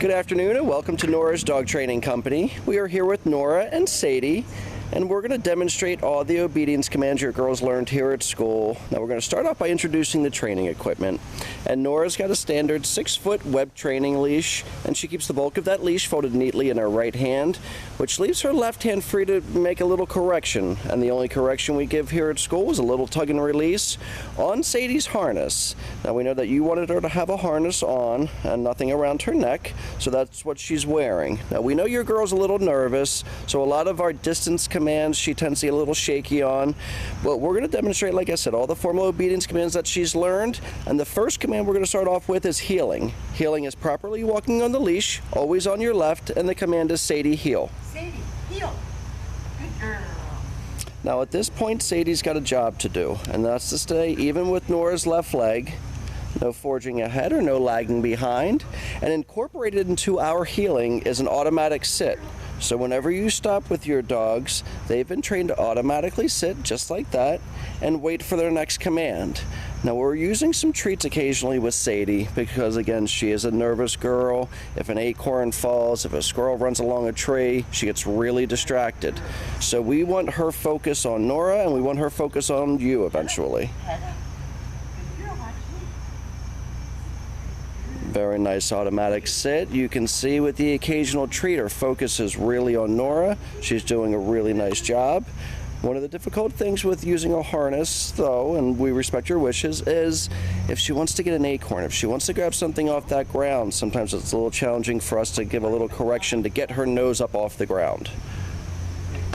Good afternoon and welcome to Nora's Dog Training Company. We are here with Nora and Sadie, and we're going to demonstrate all the obedience commands your girls learned here at school. Now we're going to start off by introducing the training equipment. And Nora's got a standard 6-foot web training leash, and she keeps the bulk of that leash folded neatly in her right hand, which leaves her left hand free to make a little correction. And the only correction we give here at school is a little tug and release on Sadie's harness. Now we know that you wanted her to have a harness on and nothing around her neck, so that's what she's wearing. Now we know your girl's a little nervous, so a lot of our distance commands she tends to get a little shaky on, but we're going to demonstrate, like I said, all the formal obedience commands that she's learned. And the first command we're going to start off with is heeling. Heeling is properly walking on the leash, always on your left, and the command is Sadie, heel. Sadie, heel. Good girl. Now at this point, Sadie's got a job to do, and that's to stay even with Nora's left leg. No forging ahead or no lagging behind. And incorporated into our heeling is an automatic sit. So whenever you stop with your dogs, they've been trained to automatically sit just like that and wait for their next command. Now we're using some treats occasionally with Sadie because, again, she is a nervous girl. If an acorn falls, if a squirrel runs along a tree, she gets really distracted. So we want her focus on Nora and we want her focus on you eventually. Very nice automatic sit. You can see with the occasional treat, her focus is really on Nora. She's doing a really nice job. One of the difficult things with using a harness, though, and we respect your wishes, is if she wants to get an acorn, if she wants to grab something off that ground, sometimes it's a little challenging for us to give a little correction to get her nose up off the ground.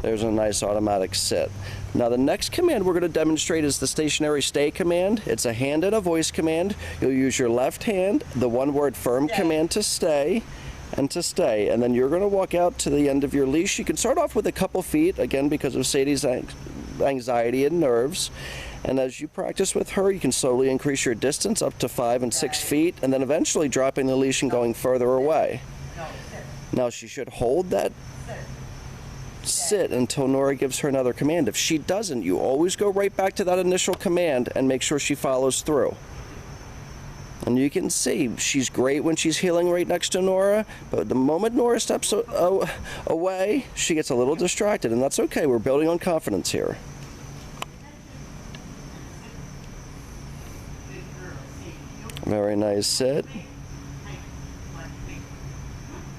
There's a nice automatic sit. Now the next command we're going to demonstrate is the stationary stay command. It's a hand and a voice command. You'll use your left hand, the one-word firm command to stay, and to stay. And then you're going to walk out to the end of your leash. You can start off with a couple feet, again, because of Sadie's anxiety and nerves. And as you practice with her, you can slowly increase your distance up to 5 and 6 feet, and then eventually dropping the leash and going further away. Now she should hold that sit until Nora gives her another command. If she doesn't, you always go right back to that initial command and make sure she follows through. And you can see she's great when she's heeling right next to Nora, but the moment Nora steps away, she gets a little distracted, and that's okay. We're building on confidence here. Very nice sit.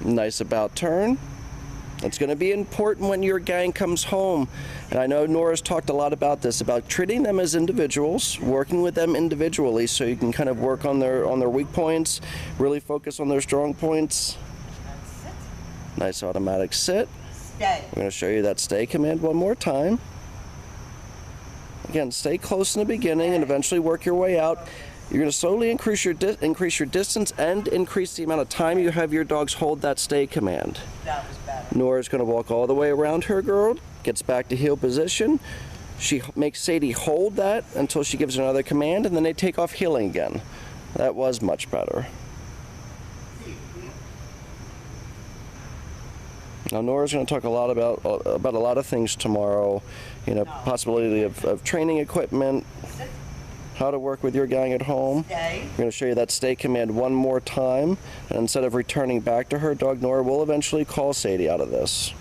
Nice about turn. It's going to be important when your gang comes home, and I know Nora's talked a lot about this, about treating them as individuals, working with them individually so you can kind of work on their weak points, really focus on their strong points. Nice automatic sit. Stay. I'm going to show you that stay command one more time. Again, stay close in the beginning and eventually work your way out. You're going to slowly increase your distance and increase the amount of time you have your dogs hold that stay command. That was better. Nora's going to walk all the way around her girl, gets back to heel position. She makes Sadie hold that until she gives another command, and then they take off heeling again. That was much better. Now Nora's going to talk a lot about a lot of things tomorrow. You know, possibility of training equipment, how to work with your gang at home. Stay. We're going to show you that stay command one more time, and instead of returning back to her dog, Nora will eventually call Sadie out of this.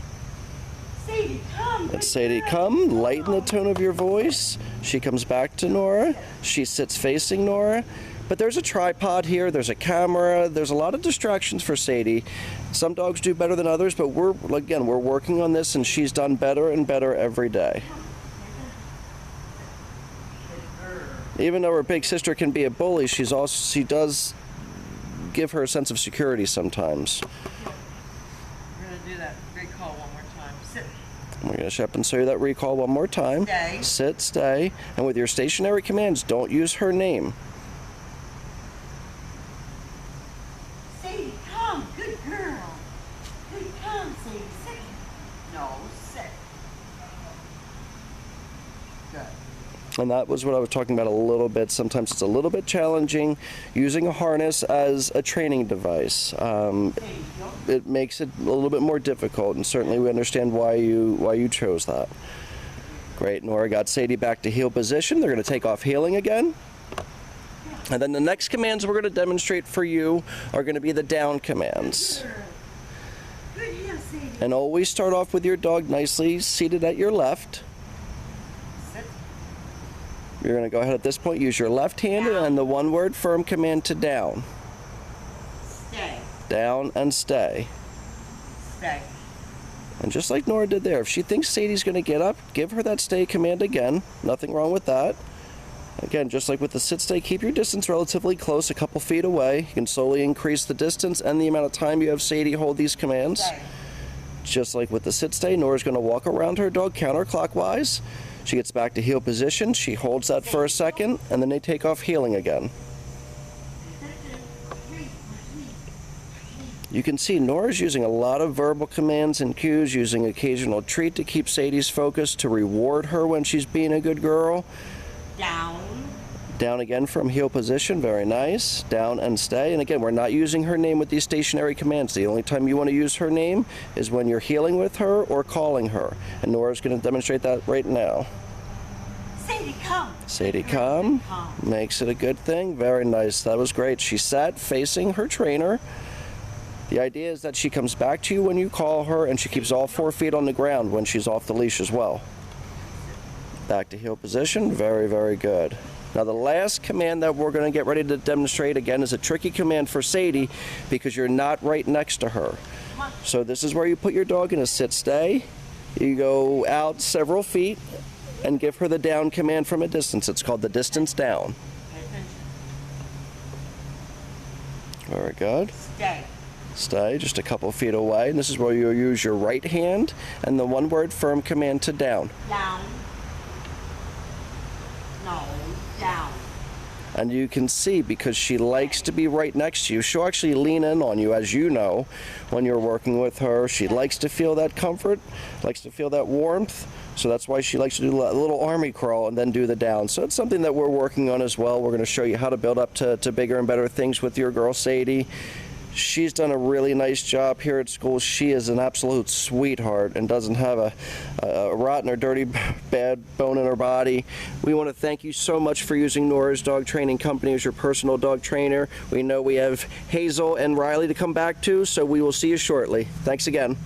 Sadie, come. It's Sadie, come. Lighten the tone of your voice. She comes back to Nora. She sits facing Nora. But there's a tripod here, there's a camera, there's a lot of distractions for Sadie. Some dogs do better than others, but we're working on this, and she's done better and better every day. Even though her big sister can be a bully, she does give her a sense of security sometimes. We're going to do that recall one more time. Sit. We're going to step and show you that recall one more time. Stay. Sit, stay, and with your stationary commands, don't use her name. Sadie, come. Good girl. Good, come, Sadie. Sit. No, sit. Good. And that was what I was talking about a little bit. Sometimes it's a little bit challenging using a harness as a training device. It makes it a little bit more difficult, and certainly we understand why you chose that. Great, Nora got Sadie back to heel position. They're going to take off heeling again. And then the next commands we're going to demonstrate for you are going to be the down commands. Good heel, Sadie. And always start off with your dog nicely seated at your left. Sit. You're going to go ahead at this point, use your left hand and the one-word firm command to down. Stay. Down and stay. Stay. And just like Nora did there, if she thinks Sadie's going to get up, give her that stay command again. Nothing wrong with that. Again, just like with the sit stay, keep your distance relatively close, a couple feet away. You can slowly increase the distance and the amount of time you have Sadie hold these commands. Stay. Just like with the sit stay, Nora's going to walk around her dog counterclockwise. She gets back to heel position. She holds that for a second, and then they take off heeling again. You can see Nora's using a lot of verbal commands and cues, using occasional treat to keep Sadie's focus, to reward her when she's being a good girl. Down. Down again from heel position, very nice. Down and stay. And again, we're not using her name with these stationary commands. The only time you want to use her name is when you're heeling with her or calling her. And Nora's going to demonstrate that right now. Sadie, come. Sadie, come. Makes it a good thing. Very nice. That was great. She sat facing her trainer. The idea is that she comes back to you when you call her, and she keeps all 4 feet on the ground when she's off the leash as well. Back to heel position. Very, very good. Now the last command that we're going to get ready to demonstrate again is a tricky command for Sadie because you're not right next to her. So this is where you put your dog in a sit stay. You go out several feet and give her the down command from a distance. It's called the distance down. Very good. Stay. Stay just a couple feet away. And this is where you'll use your right hand and the one-word firm command to down. Down. No. Down. And you can see, because she likes to be right next to you, she'll actually lean in on you, as you know, when you're working with her. She likes to feel that comfort, likes to feel that warmth. So that's why she likes to do a little army crawl and then do the down. So it's something that we're working on as well. We're going to show you how to build up to bigger and better things with your girl, Sadie. She's done a really nice job here at school. She is an absolute sweetheart and doesn't have a rotten or dirty bad bone in her body. We want to thank you so much for using Nora's Dog Training Company as your personal dog trainer. We know we have Hazel and Riley to come back to, so we will see you shortly. Thanks again.